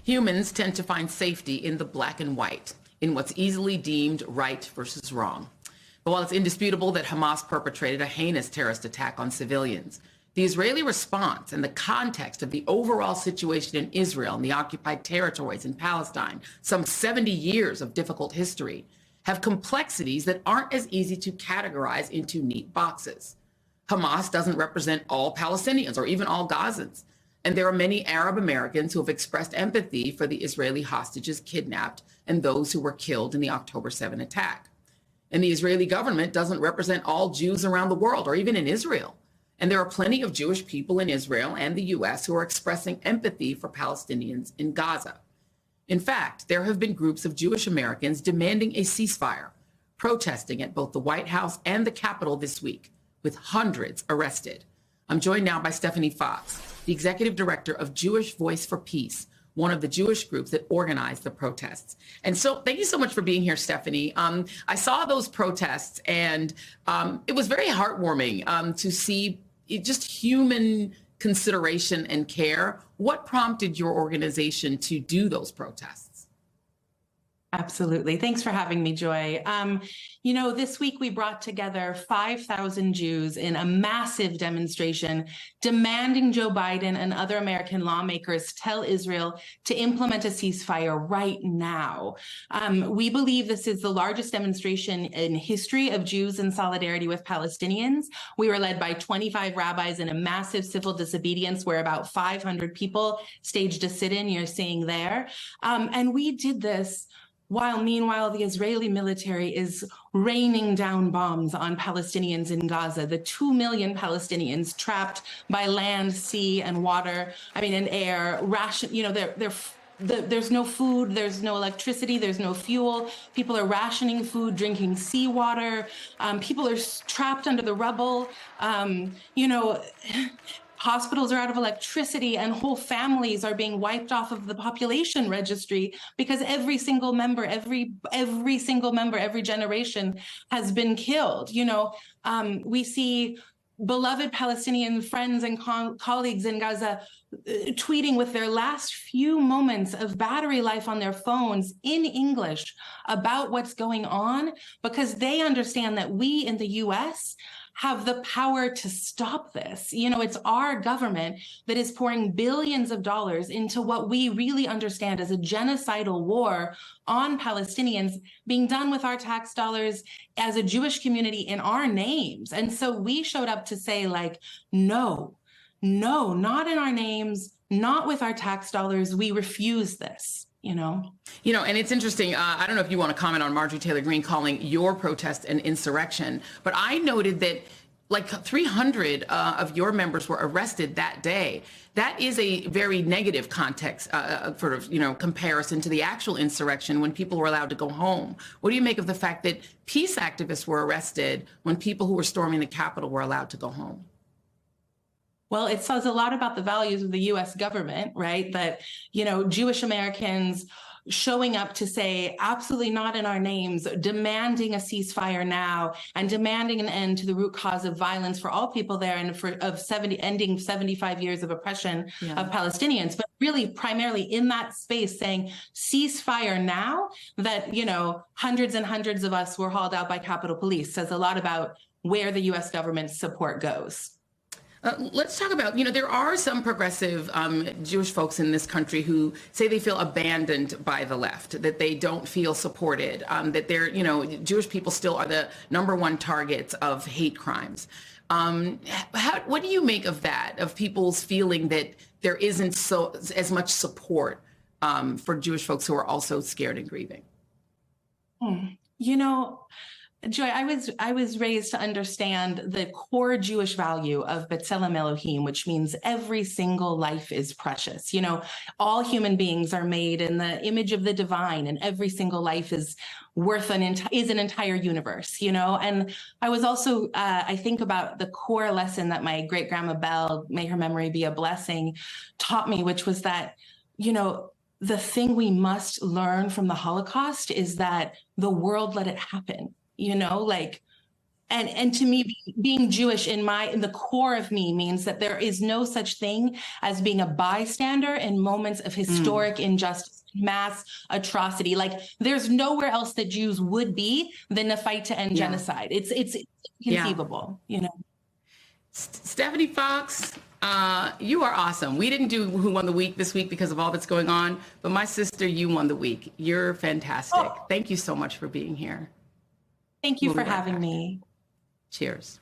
Humans tend to find safety in the black and white, in what's easily deemed right versus wrong. But while it's indisputable that Hamas perpetrated a heinous terrorist attack on civilians, the Israeli response and the context of the overall situation in Israel and the occupied territories in Palestine, some 70 years of difficult history, have complexities that aren't as easy to categorize into neat boxes. Hamas doesn't represent all Palestinians or even all Gazans. And there are many Arab Americans who have expressed empathy for the Israeli hostages kidnapped and those who were killed in the October 7 attack. And the Israeli government doesn't represent all Jews around the world or even in Israel. And there are plenty of Jewish people in Israel and the US who are expressing empathy for Palestinians in Gaza. In fact, there have been groups of Jewish Americans demanding a ceasefire, protesting at both the White House and the Capitol this week, with hundreds arrested. I'm joined now by Stephanie Fox, the executive director of Jewish Voice for Peace, one of the Jewish groups that organized the protests. And so thank you so much for being here, Stephanie. I saw those protests, and it was very heartwarming to see just human consideration and care. What prompted your organization to do those protests? Absolutely. Thanks for having me, Joy. This week we brought together 5,000 Jews in a massive demonstration demanding Joe Biden and other American lawmakers tell Israel to implement a ceasefire right now. We believe this is the largest demonstration in history of Jews in solidarity with Palestinians. We were led by 25 rabbis in a massive civil disobedience where about 500 people staged a sit-in you're seeing there. And we did this while meanwhile, the Israeli military is raining down bombs on Palestinians in Gaza, the 2 million Palestinians trapped by land, sea, and water, and air, there's no food, there's no electricity, there's no fuel. People are rationing food, drinking seawater. People are trapped under the rubble. Hospitals are out of electricity and whole families are being wiped off of the population registry because every single member, every generation has been killed. We see beloved Palestinian friends and colleagues in Gaza tweeting with their last few moments of battery life on their phones in English about what's going on because they understand that we in the US have the power to stop this. It's our government that is pouring billions of dollars into what we really understand as a genocidal war on Palestinians being done with our tax dollars as a Jewish community in our names. And so we showed up to say, no, not in our names, not with our tax dollars. We refuse this. And it's interesting. I don't know if you want to comment on Marjorie Taylor Greene calling your protest an insurrection, but I noted that 300 of your members were arrested that day. That is a very negative context, comparison to the actual insurrection when people were allowed to go home. What do you make of the fact that peace activists were arrested when people who were storming the Capitol were allowed to go home? Well, it says a lot about the values of the U.S. government, right? That, Jewish Americans showing up to say absolutely not in our names, demanding a ceasefire now and demanding an end to the root cause of violence for all people there and ending 75 years of oppression of Palestinians, but really primarily in that space saying ceasefire now that, hundreds and hundreds of us were hauled out by Capitol Police says a lot about where the U.S. government's support goes. Let's talk about, there are some progressive Jewish folks in this country who say they feel abandoned by the left, that they don't feel supported, that they're, Jewish people still are the #1 targets of hate crimes. What do you make of that, of people's feeling that there isn't as much support for Jewish folks who are also scared and grieving? Joy, I was raised to understand the core Jewish value of B'Tselem Elohim, which means every single life is precious. All human beings are made in the image of the divine, and every single life is worth an entire universe. And I was also I think about the core lesson that my great grandma Belle, may her memory be a blessing, taught me, which was that the thing we must learn from the Holocaust is that the world let it happen. And to me, being Jewish in the core of me means that there is no such thing as being a bystander in moments of historic injustice, mass atrocity. Like there's nowhere else that Jews would be than to fight to end genocide. It's inconceivable, you know. Stephanie Fox, you are awesome. We didn't do Who Won the Week this week because of all that's going on, but my sister, you won the week. You're fantastic. Thank you so much for being here. Thank you for having me. Cheers.